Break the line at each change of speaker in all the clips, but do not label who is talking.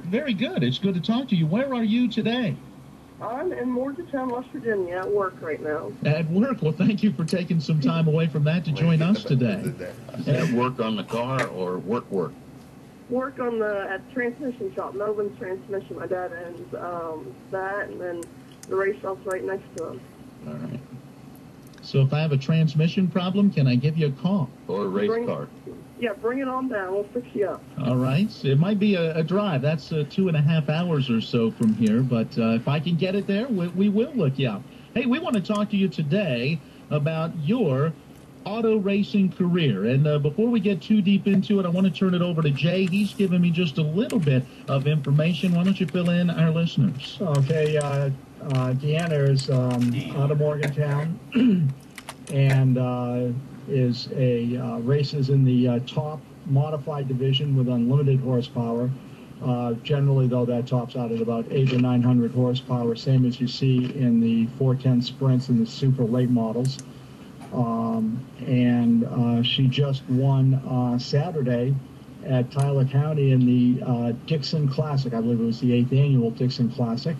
Very good. It's good to talk to you. Where are you today?
I'm in Morgantown, West Virginia, at work right now.
At work. Well, thank you for taking some time away from that to join us today.
At work on the car or work?
Work on at the transmission shop, Melvin's Transmission. My dad owns that, and then the race shop's right next to him.
All right.
So if I have a transmission problem, can I give you a call?
Or a race car?
Yeah, bring it on down. We'll fix you up.
All right. So it might be a drive. That's 2.5 hours or so from here. But if I can get it there, we will look you up. Hey, we want to talk to you today about your auto racing career. And before we get too deep into it, I want to turn it over to Jay. He's given me just a little bit of information. Why don't you fill in our listeners?
Okay. Deana is out of Morgantown and is races in the top modified division with unlimited horsepower. Generally, though, that tops out at about 800 or 900 horsepower, same as you see in the 410 Sprints and the super late models. She just won Saturday at Tyler County in the Dixon Classic. I believe it was the 8th annual Dixon Classic.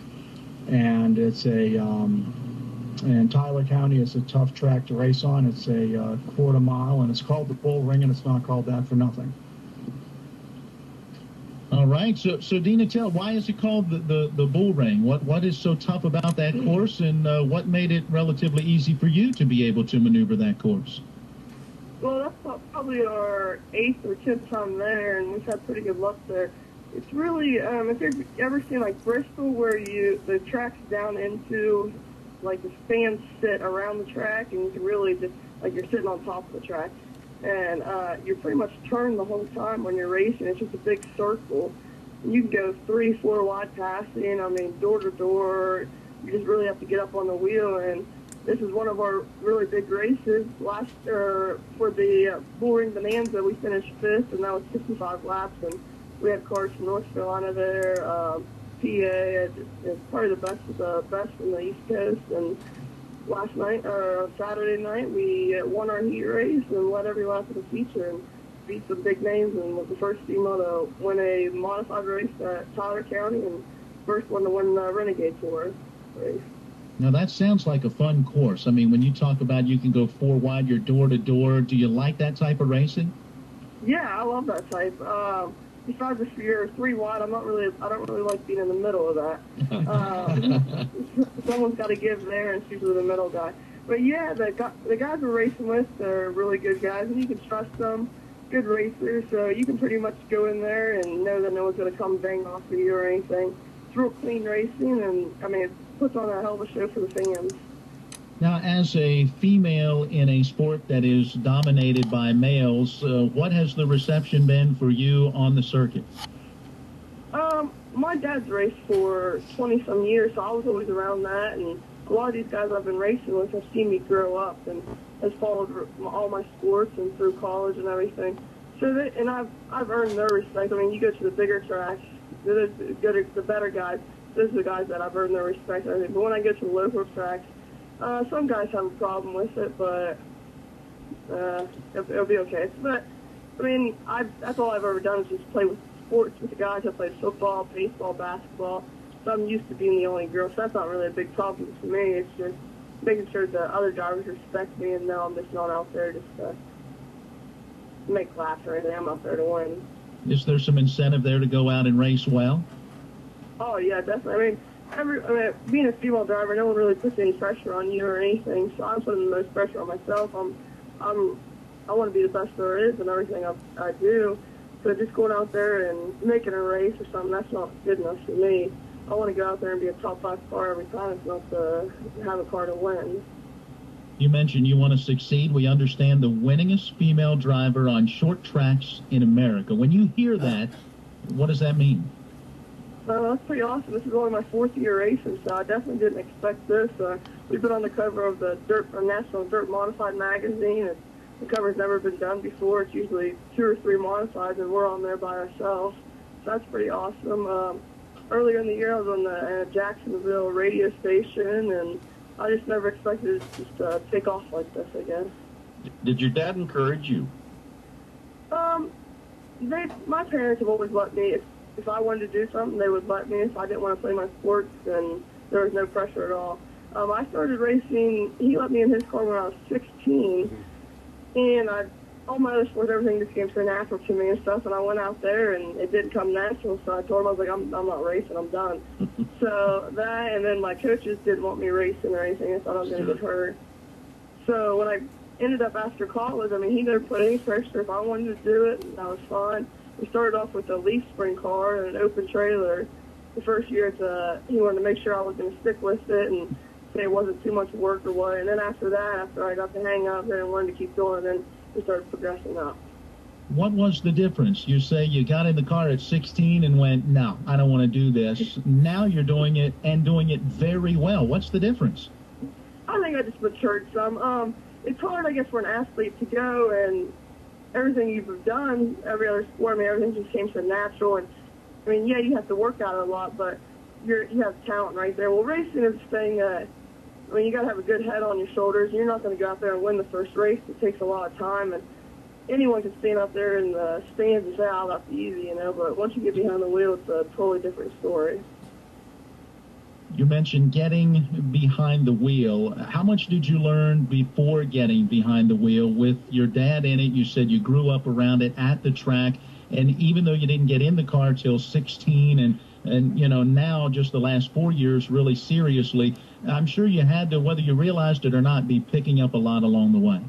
And it's and Tyler County is a tough track to race on. It's a quarter mile, and it's called the Bull Ring, and it's not called that for nothing.
All right. So Deana, why is it called the Bull Ring? What is so tough about that course, and what made it relatively easy for you to be able to maneuver that course?
Well, that's probably our 8th or 10th time there, and we've had pretty good luck there. It's really, if you've ever seen like Bristol, where the track's down into, like the fans sit around the track, and you can really just, like you're sitting on top of the track. And you're pretty much turned the whole time when you're racing. It's just a big circle. You can go 3-4 wide passing, door to door. You just really have to get up on the wheel. And this is one of our really big races. For the Bull Ring Bonanza, we finished 5th, and that was 55 laps. And we had cars from North Carolina there, PA. It's probably the best of the best from the East Coast. And last night, or Saturday night, we won our heat race and led every lap of the feature and beat some big names, and was the first female to win a modified race at Tyler County and first one to win the Renegade Tour race.
Now, that sounds like a fun course. When you talk about you can go 4 wide, you're door to door, do you like that type of racing?
Yeah, I love that type. Besides if you're 3 wide, I don't really like being in the middle of that. Someone's got to give there, and it's usually the middle guy. But yeah, the guys we're racing with are really good guys, and you can trust them. Good racers, so you can pretty much go in there and know that no one's going to come bang off of you or anything. It's real clean racing, and it puts on a hell of a show for the fans.
Now, as a female in a sport that is dominated by males, what has the reception been for you on the circuit?
My dad's raced for 20-some years, so I was always around that, and a lot of these guys I've been racing with have seen me grow up and has followed all my sports and through college and everything. So I've earned their respect. You go to the bigger tracks, the better guys. Those are the guys that I've earned their respect. But when I go to the local tracks, some guys have a problem with it, but it'll be okay. But that's all I've ever done is just play with sports with the guys. I played football, baseball, basketball. So I'm used to being the only girl, so that's not really a big problem for me. It's just making sure the other drivers respect me and know I'm just not out there just to make laps or anything. I'm out there to win.
Is there some incentive there to go out and race well?
Oh yeah, definitely. Being a female driver, no one really puts any pressure on you or anything, so I'm putting the most pressure on myself. I want to be the best there is in everything I do. So just going out there and making a race or something, that's not good enough for me. I want to go out there and be a top 5 car every time. It's not to have a car to win.
You mentioned you want to succeed. We understand the winningest female driver on short tracks in America. When you hear that, what does that mean?
That's pretty awesome. This is only my 4th year racing, so I definitely didn't expect this. We've been on the cover of the National Dirt Modified magazine, and the cover's never been done before. It's usually 2 or 3 modifieds, and we're on there by ourselves. So that's pretty awesome. Earlier in the year, I was on the Jacksonville radio station, and I just never expected it just to take off like this, I guess.
Did your dad encourage you?
My parents have always let me. if I wanted to do something, they would let me. If I didn't want to play my sports, then there was no pressure at all. I started racing. He let me in his car when I was 16, and all my other sports, everything just came so natural to me and stuff. And I went out there, and it didn't come natural. So I told him, I was like, I'm not racing. I'm done. So that, and then my coaches didn't want me racing or anything. I thought I was going to get hurt. So when I ended up after college, I mean, he never put any pressure. If I wanted to do it, that was fine. We started off with a leaf spring car and an open trailer. The first year, he wanted to make sure I was going to stick with it and say it wasn't too much work or what. And then after that, after I got the hang of it and wanted to keep going, then we started progressing up.
What was the difference? You say you got in the car at 16 and went, no, I don't want to do this. Now you're doing it and doing it very well. What's the difference?
I think I just matured some. It's hard, I guess, for an athlete to go and everything you've done, every other sport, I mean, everything just came so natural. And I mean, yeah, you have to work out a lot, but you have talent right there. Well, racing is a thing. I mean, you got to have a good head on your shoulders. You're not going to go out there and win the first race. It takes a lot of time, and anyone can stand up there in the stands and say, "Oh, that's easy," you know. But once you get behind the wheel, it's a totally different story.
You mentioned getting behind the wheel. How much did you learn before getting behind the wheel with your dad in it? You said you grew up around it at the track, and even though you didn't get in the car till 16 and you know, now just the last 4 years really seriously, I'm sure you had to, whether you realized it or not, be picking up a lot along the way.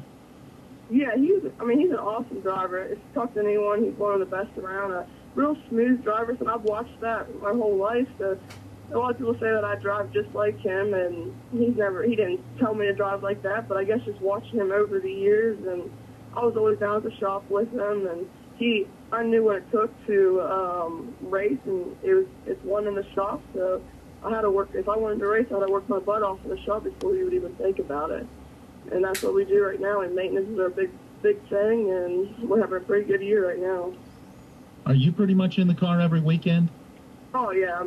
Yeah, he's an awesome driver. If you talk to anyone, he's one of the best around. A real smooth driver, and I've watched that my whole life. So a lot of people say that I drive just like him, and he didn't tell me to drive like that, but I guess just watching him over the years, and I was always down at the shop with him, and I knew what it took to race, and it's one in the shop, so I had to work. If I wanted to race, I had to work my butt off in the shop before he would even think about it, and that's what we do right now, and maintenance is our big thing, and we're having a pretty good year right now.
Are you pretty much in the car every weekend?
Oh, yeah,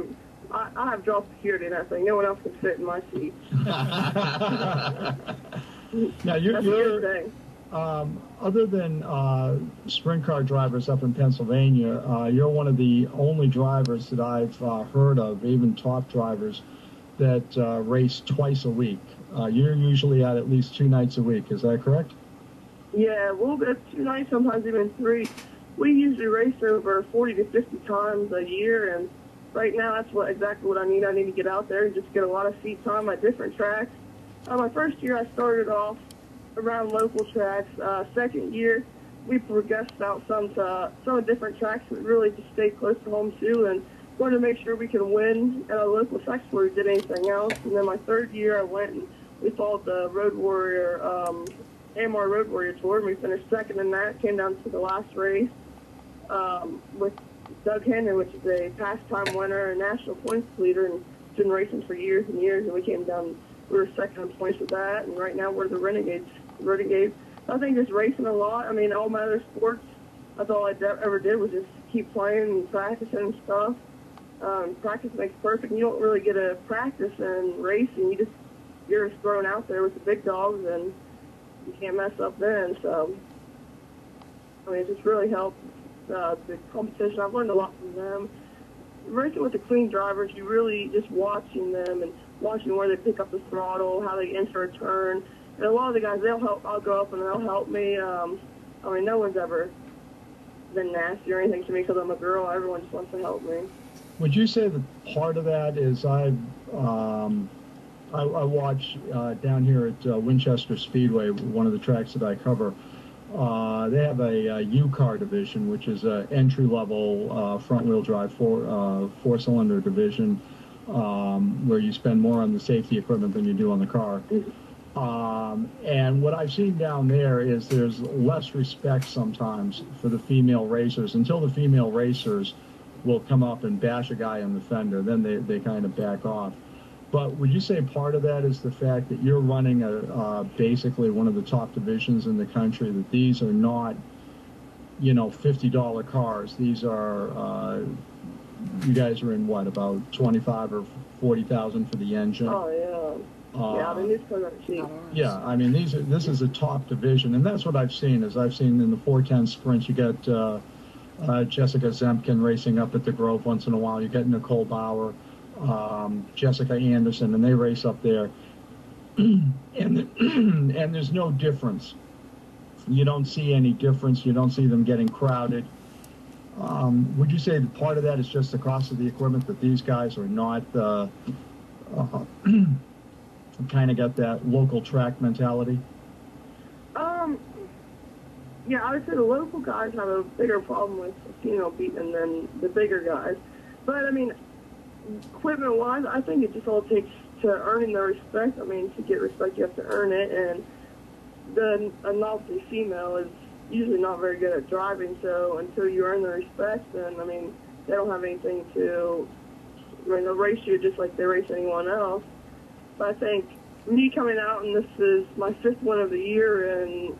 I have job security and everything. No one else can fit in my seat.
Now, you're other than sprint car drivers up in Pennsylvania, you're one of the only drivers that I've heard of, even top drivers, that race twice a week. You're usually at least 2 nights a week. Is that correct?
Yeah, we'll go 2 nights, sometimes even 3. We usually race over 40 to 50 times a year, and right now that's exactly what I need. I need to get out there and just get a lot of seat time at different tracks. My first year I started off around local tracks. Second year we progressed out some of different tracks that really just stayed close to home too, and wanted to make sure we could win at a local tracks before we did anything else. And then my third year I went and we followed the Road Warrior, AMR Road Warrior Tour, and we finished second in that, came down to the last race with Doug Henry, which is a past time winner and national points leader, and been racing for years and years, and we came down, we were second in points with that, and right now we're the Renegades. I think just racing a lot. I mean, all my other sports, that's all I ever did was just keep playing and practicing and stuff. Practice makes perfect. You don't really get a practice in racing. You're just thrown out there with the big dogs, and you can't mess up then. So, I mean, it just really helped the competition. I've learned a lot from them. Racing with the clean drivers, you really just watching them and watching where they pick up the throttle, how they enter a turn. And a lot of the guys, they'll help. I'll go up and they'll help me. I mean, no one's ever been nasty or anything to me because I'm a girl. Everyone just wants to help me.
Would you say that part of that is I watch down here at Winchester Speedway, one of the tracks that I cover. They have a U-Car division, which is an entry-level front-wheel drive four-cylinder division where you spend more on the safety equipment than you do on the car. And what I've seen down there is there's less respect sometimes for the female racers until the female racers will come up and bash a guy on the fender. Then they kind of back off. But would you say part of that is the fact that you're running basically one of the top divisions in the country, that these are not, $50 cars. These are, you guys are in what, about 25 or 40,000 for the engine?
Oh, yeah. Yeah, I mean, these cars aren't cheap.
Yeah, I mean, this is a top division, and that's what I've seen. Is I've seen in the 410 sprints, you got Jessica Zemkin racing up at the Grove once in a while. You get Nicole Bauer, Jessica Anderson, and they race up there. And there's no difference. You don't see any difference. You don't see them getting crowded. Would you say that part of that is just the cost of the equipment, that these guys are not kind of got that local track mentality?
Yeah, I would say the local guys have a bigger problem with beating than the bigger guys. But, I mean, equipment-wise, I think it just all takes to earning their respect. I mean, to get respect, you have to earn it. And a novice female is usually not very good at driving, so until you earn their respect, then, I mean, they don't have anything to, they'll race you just like they race anyone else. But I think me coming out, and this is my 5th win of the year, and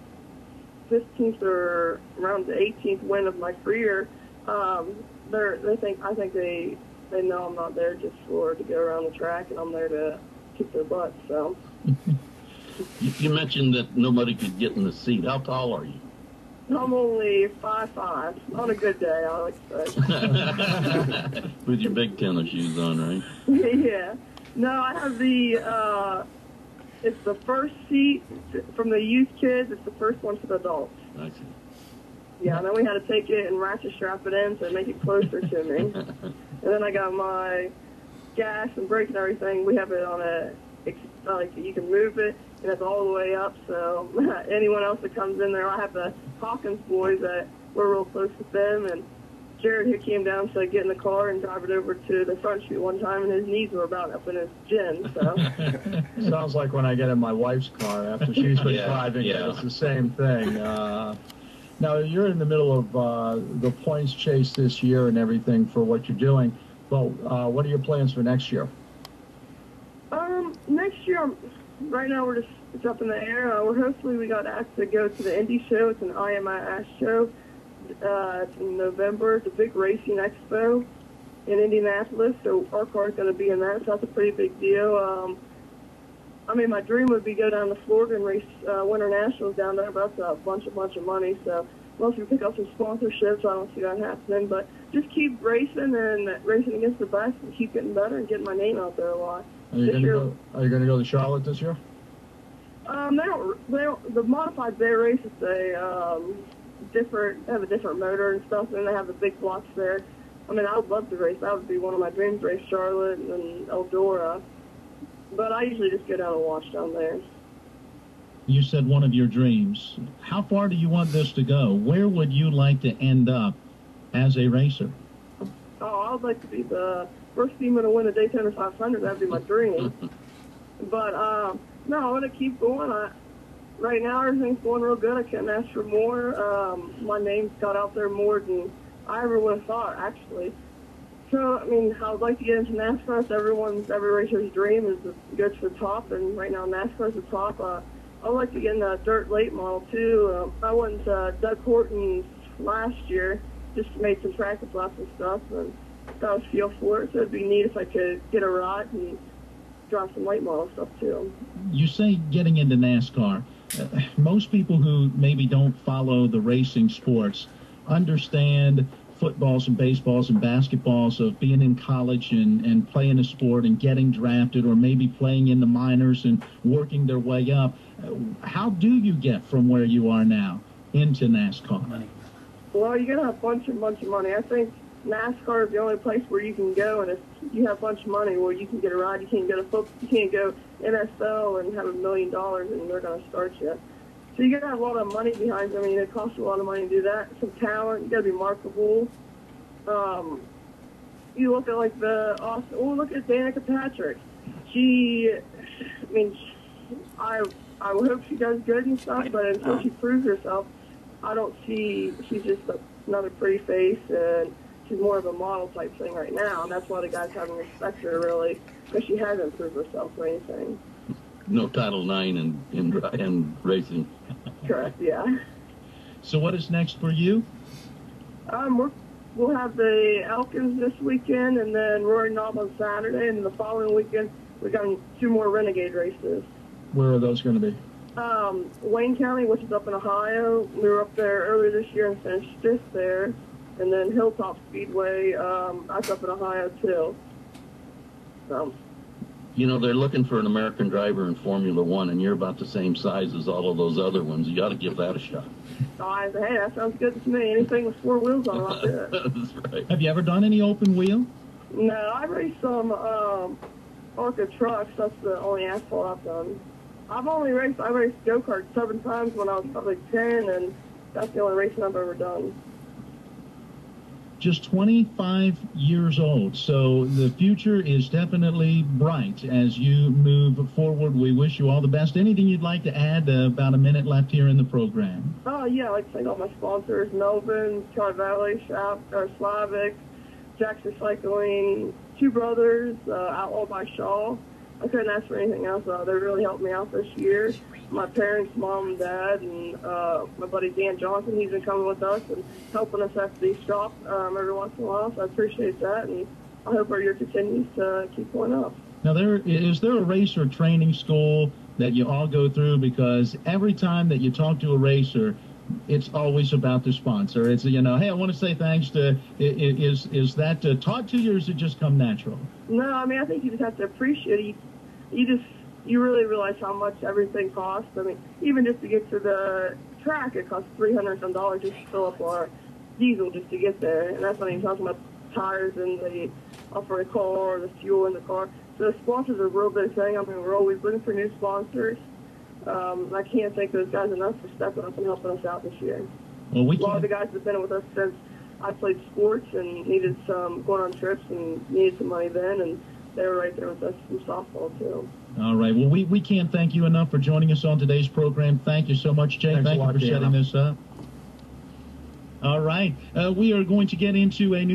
15th or around the 18th win of my career, I think they know I'm not there just to go around the track, and I'm there to kick their butts. So.
You mentioned that nobody could get in the seat. How tall are you?
I'm only 5'5". On a good day, I like to say.
With your big tennis shoes on, right?
Yeah. No, I have it's the first seat from the youth kids. It's the first one for the adults.
I see.
Yeah, and then we had to take it and ratchet strap it in to make it closer to me. And then I got my gas and brake and everything. We have it on you can move it, and it's all the way up. So anyone else that comes in there, I have the Hawkins boys that we're real close with them, and Jared, who came down, to get in the car and drive it over to the front chute one time, and his knees were about up in his chin. So
sounds like when I get in my wife's car after she's been driving, it's the same thing. Now you're in the middle of the points chase this year and everything for what you're doing. But what are your plans for next year?
Next year, right now it's up in the air. Hopefully we got asked to go to the Indy show. It's an IMIS show. It's in November. It's a big racing expo in Indianapolis, so our car's going to be in that, so that's a pretty big deal. I mean, my dream would be go down to Florida and race Winter Nationals down there, but that's a bunch of money, so once we pick up some sponsorships, I don't see that happening, but just keep racing and racing against the best and keep getting better and getting my name out there a lot.
Are you going to go to Charlotte this year?
The modified bay race is they have a different motor and stuff, and they have the big blocks there. I mean, I would love to race. That would be one of my dreams, race Charlotte and Eldora. But I usually just go down and watch down there.
You said one of your dreams. How far do you want this to go? Where would you like to end up as a racer?
Oh, I would like to be the first female to win the Daytona 500. That would be my dream. But, no, I want to keep going. Right now, everything's going real good. I couldn't ask for more. My name's got out there more than I ever would have thought, actually. So, I mean, I would like to get into NASCAR. It's every racer's dream is to go to the top, and right now NASCAR's the top. I would like to get in the dirt late model, too. I went to Doug Horton's last year, just made some practice laps and stuff, and got a feel for it. So it'd be neat if I could get a ride and drive some late model stuff, too.
You say getting into NASCAR. Most people who maybe don't follow the racing sports understand footballs and baseballs and basketballs of being in college and playing a sport and getting drafted, or maybe playing in the minors and working their way up. How do you get from where you are now into NASCAR?
Well, you got to have a bunch of money. I think NASCAR is the only place where you can go, and if you have a bunch of money, well, you can get a ride. You can't go to football. You can't go NFL and have $1 million, and they're going to start you. So you got to have a lot of money behind you. I mean, it costs a lot of money to do that. Some talent. You got to be marketable. You look at look at Danica Patrick. I would hope she does good and stuff, but until she proves herself, I don't see. She's just another pretty face, and she's more of a model type thing right now, and that's why the guys haven't respected her really, because she hasn't proved herself or anything.
No Title IX in racing.
Correct, yeah.
So what is next for you?
We'll have the Elkins this weekend, and then Rory Knob on Saturday, and the following weekend we got 2 more Renegade races.
Where are those going to be?
Wayne County, which is up in Ohio. We were up there earlier this year and finished 5th there. And then Hilltop Speedway, that's up in Ohio too. So.
You know, they're looking for an American driver in Formula One, and you're about the same size as all of those other ones. You got to give that a shot.
Hey, that sounds good to me. Anything with 4 wheels on it, I'll do it.
That's right.
Have you ever done any open wheel?
No, I raced some ARCA trucks. That's the only asphalt I've done. I raced go-karts 7 times when I was probably 10, and that's the only racing I've ever done.
Just 25 years old, so the future is definitely bright as you move forward. We wish you all the best. Anything you'd like to add? About a minute left here in the program.
Oh, yeah, I'd like to thank all my sponsors, Melvin, Charlie Valley, Slavic, Jack's Recycling, Two Brothers, Outlaw by Shaw. I couldn't ask for anything else. They really helped me out this year. My parents, mom and dad, and my buddy Dan Johnson, he's been coming with us and helping us at the shop every once in a while, so I appreciate that, and I hope our year continues to keep going up.
Now, is there a racer training school that you all go through? Because every time that you talk to a racer, it's always about the sponsor. It's, hey, I want to say thanks to, is that taught to you, or does it just come natural?
No, I mean, I think you just have to appreciate it. You really realize how much everything costs. I mean, even just to get to the track, it costs $300 some just to fill up our diesel just to get there. And that's not even talking about tires and the for the car or the fuel in the car. So the sponsors are a real big thing. I mean, we're always looking for new sponsors. I can't thank those guys enough for stepping up and helping us out this year.
Well,
a lot of the guys have been with us since I played sports and needed some going on trips and needed some money then, and they were right there with us from softball too.
All right. Well, we can't thank you enough for joining us on today's program. Thank you so much, Jay. Thank you for setting this up. All right. We are going to get into a new